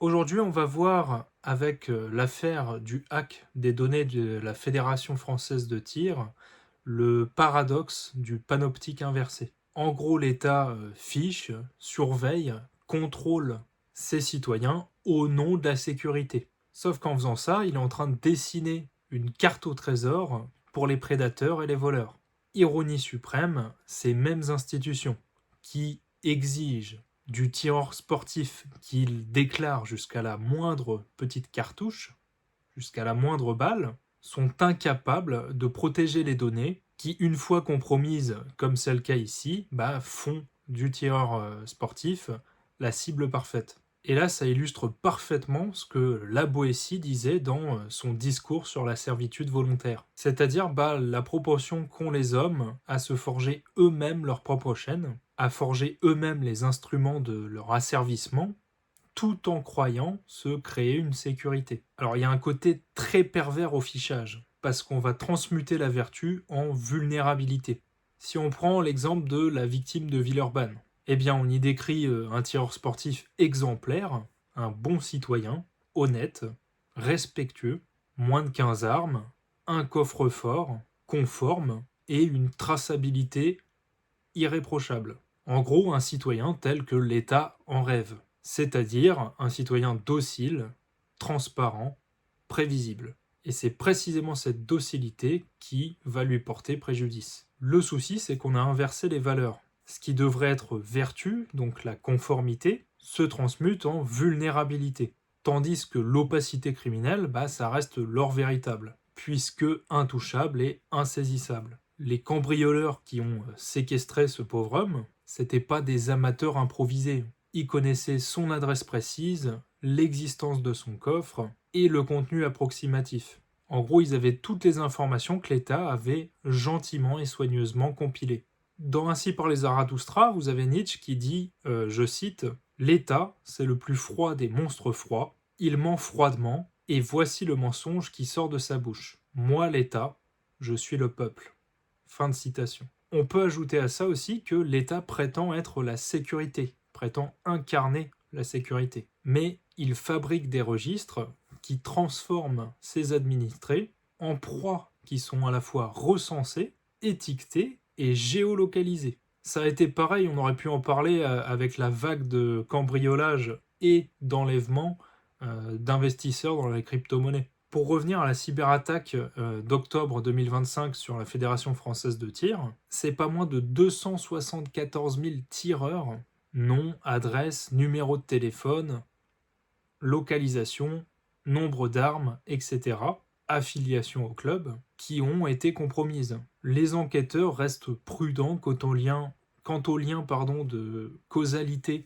Aujourd'hui, on va voir avec l'affaire du hack des données de la Fédération française de tir, le paradoxe du panoptique inversé. En gros, l'État fiche, surveille, contrôle ses citoyens au nom de la sécurité. Sauf qu'en faisant ça, il est en train de dessiner une carte au trésor pour les prédateurs et les voleurs. Ironie suprême, ces mêmes institutions qui exigent du tireur sportif qu'il déclare jusqu'à la moindre petite cartouche, jusqu'à la moindre balle, sont incapables de protéger les données qui, une fois compromises, comme c'est le cas ici, font du tireur sportif la cible parfaite. Et là, ça illustre parfaitement ce que la Boétie disait dans son discours sur la servitude volontaire. C'est-à-dire la proportion qu'ont les hommes à se forger eux-mêmes leur propre chaîne, à forger eux-mêmes les instruments de leur asservissement, tout en croyant se créer une sécurité. Alors il y a un côté très pervers au fichage, parce qu'on va transmuter la vertu en vulnérabilité. Si on prend l'exemple de la victime de Villeurbanne, eh bien on y décrit un tireur sportif exemplaire, un bon citoyen, honnête, respectueux, moins de 15 armes, un coffre-fort, conforme et une traçabilité irréprochable. En gros, un citoyen tel que l'État en rêve, c'est-à-dire un citoyen docile, transparent, prévisible. Et c'est précisément cette docilité qui va lui porter préjudice. Le souci, c'est qu'on a inversé les valeurs. Ce qui devrait être vertu, donc la conformité, se transmute en vulnérabilité. Tandis que l'opacité criminelle, ça reste l'or véritable, puisque intouchable et insaisissable. Les cambrioleurs qui ont séquestré ce pauvre homme, c'était pas des amateurs improvisés. Ils connaissaient son adresse précise, l'existence de son coffre et le contenu approximatif. En gros, ils avaient toutes les informations que l'État avait gentiment et soigneusement compilées. Dans Ainsi parlait Zarathustra, vous avez Nietzsche qui dit, je cite, l'État, c'est le plus froid des monstres froids, il ment froidement, et voici le mensonge qui sort de sa bouche. Moi, l'État, je suis le peuple. Fin de citation. On peut ajouter à ça aussi que l'État prétend être la sécurité, prétend incarner la sécurité. Mais il fabrique des registres qui transforment ses administrés en proies qui sont à la fois recensées, étiquetées et géolocalisées. Ça a été pareil, on aurait pu en parler avec la vague de cambriolage et d'enlèvement d'investisseurs dans les crypto-monnaies. Pour revenir à la cyberattaque d'octobre 2025 sur la Fédération française de tir, c'est pas moins de 274 000 tireurs, nom, adresse, numéro de téléphone, localisation, nombre d'armes, etc., affiliation au club, qui ont été compromises. Les enquêteurs restent prudents quant au lien de causalité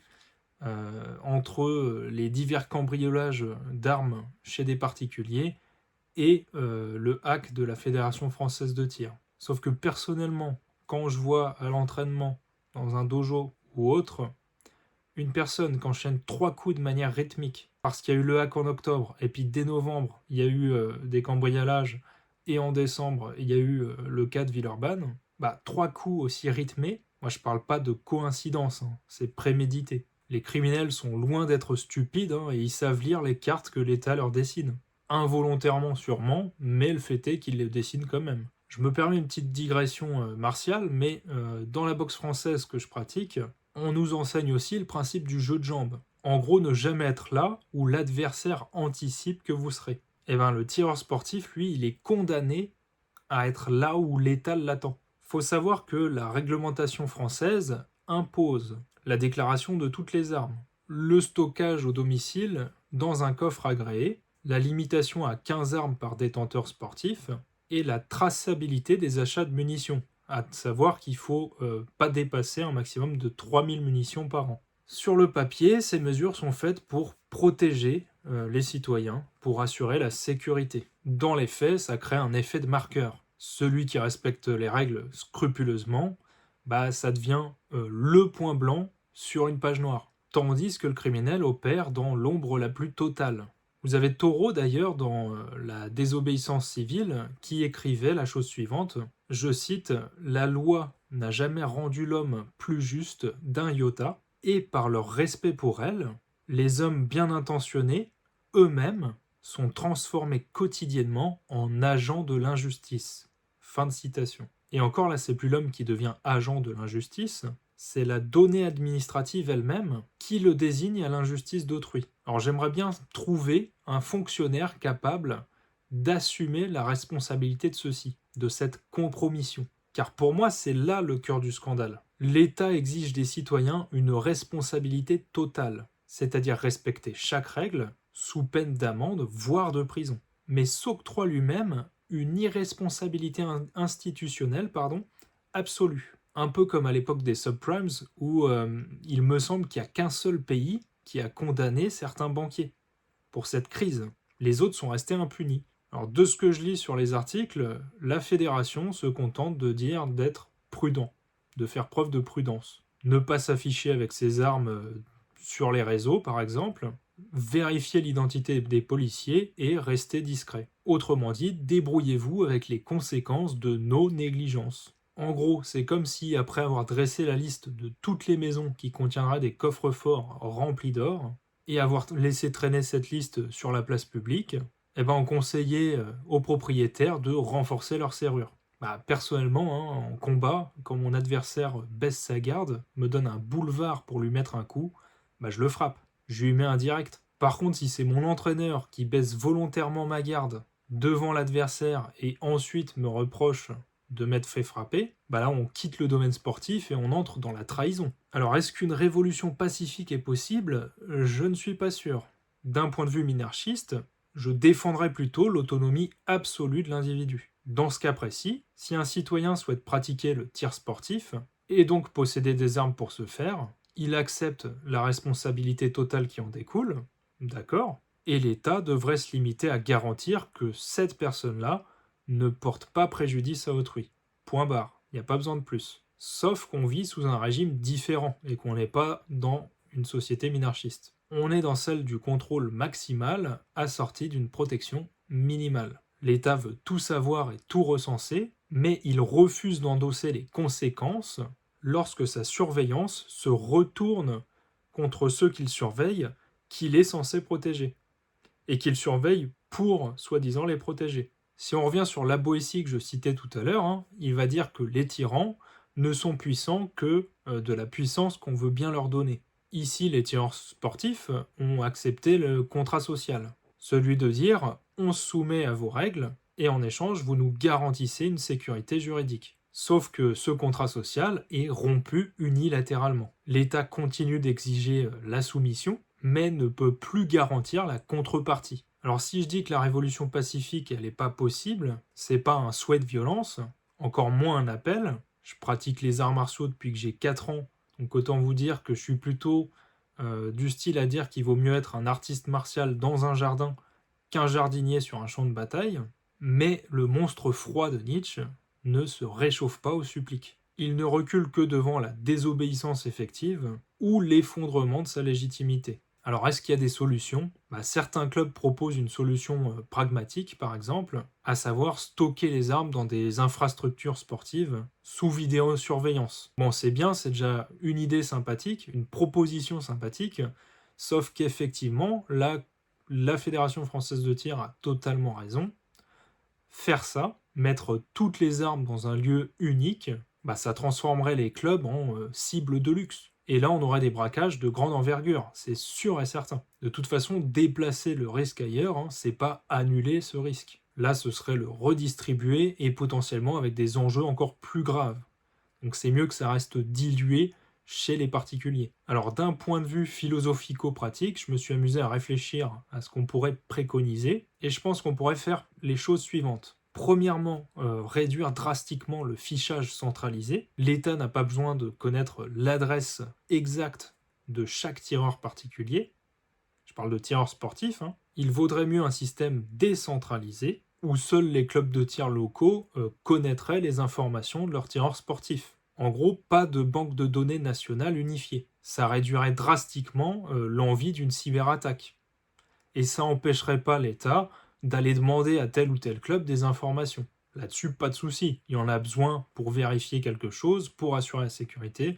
entre les divers cambriolages d'armes chez des particuliers et le hack de la Fédération française de tir. Sauf que personnellement, quand je vois à l'entraînement, dans un dojo ou autre, une personne qui enchaîne 3 coups de manière rythmique, parce qu'il y a eu le hack en octobre, et puis dès novembre, il y a eu des cambriolages, et en décembre, il y a eu le cas de Villeurbanne, 3 coups aussi rythmés, moi je parle pas de coïncidence, hein, c'est prémédité. Les criminels sont loin d'être stupides, hein, et ils savent lire les cartes que l'État leur dessine. Involontairement sûrement, mais le fait est qu'ils les dessinent quand même. Je me permets une petite digression martiale, mais dans la boxe française que je pratique, on nous enseigne aussi le principe du jeu de jambes. En gros, ne jamais être là où l'adversaire anticipe que vous serez. Et le tireur sportif, lui, il est condamné à être là où l'État l'attend. Faut savoir que la réglementation française impose la déclaration de toutes les armes, le stockage au domicile dans un coffre agréé, la limitation à 15 armes par détenteur sportif et la traçabilité des achats de munitions, à savoir qu'il ne faut pas dépasser un maximum de 3000 munitions par an. Sur le papier, ces mesures sont faites pour protéger les citoyens, pour assurer la sécurité. Dans les faits, ça crée un effet de marqueur. Celui qui respecte les règles scrupuleusement, ça devient le point blanc sur une page noire. Tandis que le criminel opère dans l'ombre la plus totale. Vous avez Thoreau d'ailleurs dans La désobéissance civile qui écrivait la chose suivante, je cite, la loi n'a jamais rendu l'homme plus juste d'un iota, et par leur respect pour elle, Les hommes bien intentionnés, eux-mêmes, sont transformés quotidiennement en agents de l'injustice. Fin de citation. Et encore là, c'est plus l'homme qui devient agent de l'injustice, c'est la donnée administrative elle-même qui le désigne à l'injustice d'autrui. Alors j'aimerais bien trouver un fonctionnaire capable d'assumer la responsabilité de ceci, de cette compromission. Car pour moi, c'est là le cœur du scandale. L'État exige des citoyens une responsabilité totale, c'est-à-dire respecter chaque règle sous peine d'amende, voire de prison, mais s'octroie lui-même une irresponsabilité institutionnelle absolue. Un peu comme à l'époque des subprimes, où il me semble qu'il n'y a qu'un seul pays qui a condamné certains banquiers pour cette crise. Les autres sont restés impunis. Alors de ce que je lis sur les articles, la fédération se contente de dire d'être prudent, de faire preuve de prudence. Ne pas s'afficher avec ses armes sur les réseaux, par exemple, vérifier l'identité des policiers et rester discret. Autrement dit, débrouillez-vous avec les conséquences de nos négligences. En gros, c'est comme si, après avoir dressé la liste de toutes les maisons qui contiendraient des coffres-forts remplis d'or, et avoir laissé traîner cette liste sur la place publique, eh ben on conseillait aux propriétaires de renforcer leur serrure. Personnellement, en combat, quand mon adversaire baisse sa garde, me donne un boulevard pour lui mettre un coup, je le frappe. Je lui mets un direct. Par contre, si c'est mon entraîneur qui baisse volontairement ma garde devant l'adversaire et ensuite me reproche de m'être fait frapper, là on quitte le domaine sportif et on entre dans la trahison. Alors est-ce qu'une révolution pacifique est possible? Je ne suis pas sûr. D'un point de vue minarchiste, je défendrais plutôt l'autonomie absolue de l'individu. Dans ce cas précis, si un citoyen souhaite pratiquer le tir sportif, et donc posséder des armes pour ce faire, il accepte la responsabilité totale qui en découle, d'accord, et l'État devrait se limiter à garantir que cette personne-là ne porte pas préjudice à autrui. Point barre, il n'y a pas besoin de plus. Sauf qu'on vit sous un régime différent et qu'on n'est pas dans une société minarchiste. On est dans celle du contrôle maximal assorti d'une protection minimale. L'État veut tout savoir et tout recenser, mais il refuse d'endosser les conséquences lorsque sa surveillance se retourne contre ceux qu'il surveille, qu'il est censé protéger, et qu'il surveille pour, soi-disant, les protéger. Si on revient sur la Boétie que je citais tout à l'heure, il va dire que les tyrans ne sont puissants que de la puissance qu'on veut bien leur donner. Ici, les tireurs sportifs ont accepté le contrat social, celui de dire on se soumet à vos règles et en échange vous nous garantissez une sécurité juridique. Sauf que ce contrat social est rompu unilatéralement. L'État continue d'exiger la soumission, mais ne peut plus garantir la contrepartie. Alors si je dis que la révolution pacifique elle n'est pas possible, c'est pas un souhait de violence, encore moins un appel. Je pratique les arts martiaux depuis que j'ai 4 ans, donc autant vous dire que je suis plutôt du style à dire qu'il vaut mieux être un artiste martial dans un jardin qu'un jardinier sur un champ de bataille, mais le monstre froid de Nietzsche ne se réchauffe pas au supplique. Il ne recule que devant la désobéissance effective ou l'effondrement de sa légitimité. Alors est-ce qu'il y a des solutions? Certains clubs proposent une solution pragmatique, par exemple, à savoir stocker les armes dans des infrastructures sportives sous vidéosurveillance. Bon, c'est bien, c'est déjà une idée sympathique, une proposition sympathique, sauf qu'effectivement, là, la Fédération française de tir a totalement raison. Faire ça, mettre toutes les armes dans un lieu unique, ça transformerait les clubs en cibles de luxe. Et là, on aurait des braquages de grande envergure, c'est sûr et certain. De toute façon, déplacer le risque ailleurs, c'est pas annuler ce risque. Là, ce serait le redistribuer et potentiellement avec des enjeux encore plus graves. Donc c'est mieux que ça reste dilué chez les particuliers. Alors d'un point de vue philosophico-pratique, je me suis amusé à réfléchir à ce qu'on pourrait préconiser, et je pense qu'on pourrait faire les choses suivantes. Premièrement, réduire drastiquement le fichage centralisé. L'État n'a pas besoin de connaître l'adresse exacte de chaque tireur particulier. Je parle de tireurs sportifs. Il vaudrait mieux un système décentralisé où seuls les clubs de tir locaux connaîtraient les informations de leurs tireurs sportifs. En gros, pas de banque de données nationale unifiée. Ça réduirait drastiquement l'envie d'une cyberattaque. Et ça n'empêcherait pas l'État d'aller demander à tel ou tel club des informations. Là-dessus, pas de souci. Il y en a besoin pour vérifier quelque chose, pour assurer la sécurité.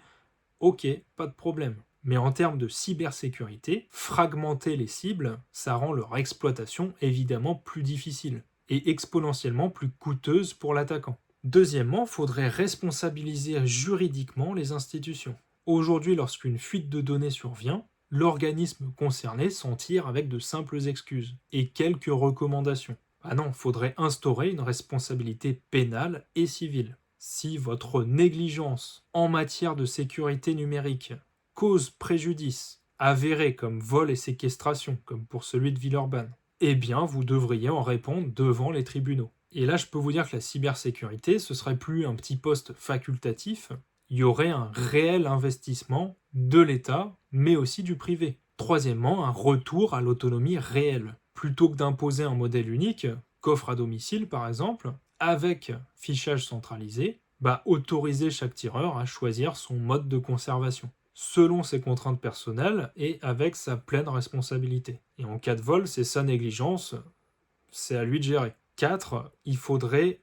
Ok, pas de problème. Mais en termes de cybersécurité, fragmenter les cibles, ça rend leur exploitation évidemment plus difficile et exponentiellement plus coûteuse pour l'attaquant. Deuxièmement, il faudrait responsabiliser juridiquement les institutions. Aujourd'hui, lorsqu'une fuite de données survient, l'organisme concerné s'en tire avec de simples excuses et quelques recommandations. Ah non, il faudrait instaurer une responsabilité pénale et civile. Si votre négligence en matière de sécurité numérique cause préjudice avéré comme vol et séquestration, comme pour celui de Villeurbanne, eh bien vous devriez en répondre devant les tribunaux. Et là, je peux vous dire que la cybersécurité, ce serait plus un petit poste facultatif, il y aurait un réel investissement de l'État, mais aussi du privé. Troisièmement, un retour à l'autonomie réelle. Plutôt que d'imposer un modèle unique, coffre à domicile par exemple, avec fichage centralisé, autoriser chaque tireur à choisir son mode de conservation, selon ses contraintes personnelles et avec sa pleine responsabilité. Et en cas de vol, c'est sa négligence, c'est à lui de gérer. 4. Il faudrait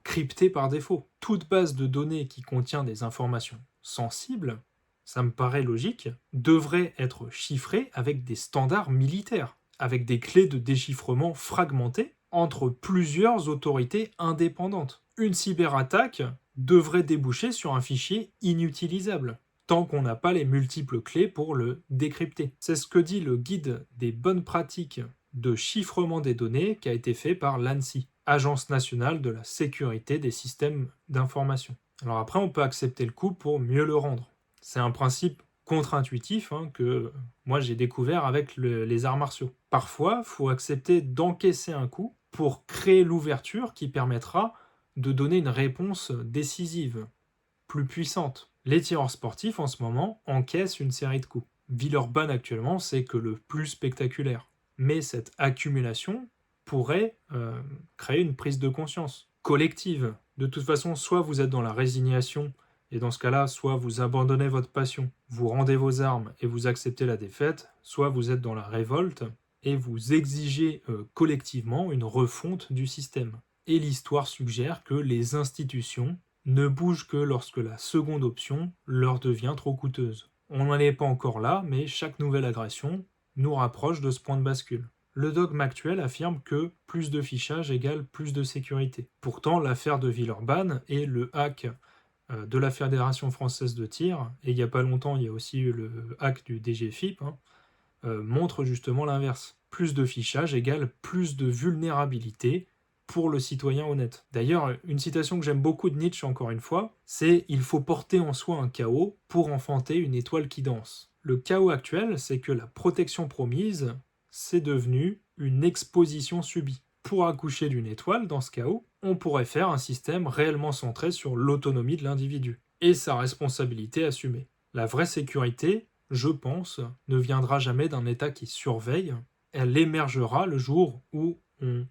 crypter par défaut. Toute base de données qui contient des informations sensibles, ça me paraît logique, devrait être chiffrée avec des standards militaires, avec des clés de déchiffrement fragmentées entre plusieurs autorités indépendantes. Une cyberattaque devrait déboucher sur un fichier inutilisable, tant qu'on n'a pas les multiples clés pour le décrypter. C'est ce que dit le guide des bonnes pratiques de chiffrement des données qui a été fait par l'ANSSI, Agence nationale de la sécurité des systèmes d'information. Alors après, on peut accepter le coup pour mieux le rendre. C'est un principe contre-intuitif que moi j'ai découvert avec les arts martiaux. Parfois, il faut accepter d'encaisser un coup pour créer l'ouverture qui permettra de donner une réponse décisive, plus puissante. Les tireurs sportifs en ce moment encaissent une série de coups. Villeurbanne actuellement, c'est que le plus spectaculaire. Mais cette accumulation pourrait créer une prise de conscience collective. De toute façon, soit vous êtes dans la résignation, et dans ce cas-là, soit vous abandonnez votre passion, vous rendez vos armes et vous acceptez la défaite, soit vous êtes dans la révolte et vous exigez collectivement une refonte du système. Et l'histoire suggère que les institutions ne bougent que lorsque la seconde option leur devient trop coûteuse. On n'en est pas encore là, mais chaque nouvelle agression nous rapproche de ce point de bascule. Le dogme actuel affirme que plus de fichage égale plus de sécurité. Pourtant, l'affaire de Villeurbanne et le hack de la Fédération française de tir, et il n'y a pas longtemps, il y a aussi eu le hack du DGFIP, montrent justement l'inverse. Plus de fichage égale plus de vulnérabilité pour le citoyen honnête. D'ailleurs, une citation que j'aime beaucoup de Nietzsche, encore une fois, c'est « Il faut porter en soi un chaos pour enfanter une étoile qui danse ». Le chaos actuel, c'est que la protection promise, c'est devenu une exposition subie. Pour accoucher d'une étoile, dans ce chaos, on pourrait faire un système réellement centré sur l'autonomie de l'individu et sa responsabilité assumée. La vraie sécurité, je pense, ne viendra jamais d'un État qui surveille, elle émergera le jour où on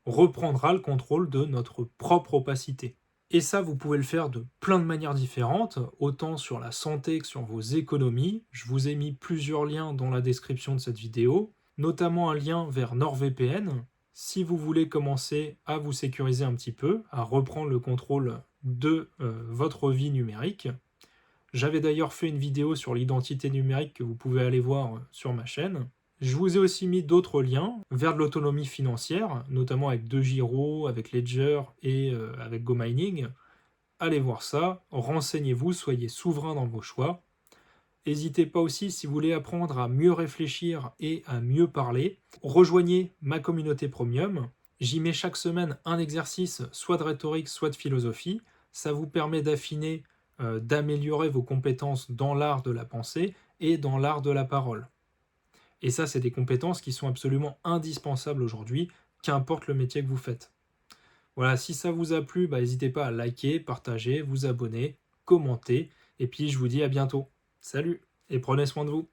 reprendra le contrôle de notre propre opacité. Et ça, vous pouvez le faire de plein de manières différentes, autant sur la santé que sur vos économies. Je vous ai mis plusieurs liens dans la description de cette vidéo, notamment un lien vers NordVPN. Si vous voulez commencer à vous sécuriser un petit peu, à reprendre le contrôle de votre vie numérique. J'avais d'ailleurs fait une vidéo sur l'identité numérique que vous pouvez aller voir sur ma chaîne. Je vous ai aussi mis d'autres liens vers de l'autonomie financière, notamment avec DeGiro, avec Ledger et avec GoMining. Allez voir ça, renseignez-vous, soyez souverain dans vos choix. N'hésitez pas aussi, si vous voulez apprendre à mieux réfléchir et à mieux parler, rejoignez ma communauté premium. J'y mets chaque semaine un exercice, soit de rhétorique, soit de philosophie. Ça vous permet d'affiner, d'améliorer vos compétences dans l'art de la pensée et dans l'art de la parole. Et ça, c'est des compétences qui sont absolument indispensables aujourd'hui, qu'importe le métier que vous faites. Voilà, si ça vous a plu, n'hésitez pas à liker, partager, vous abonner, commenter. Et puis, je vous dis à bientôt. Salut et prenez soin de vous.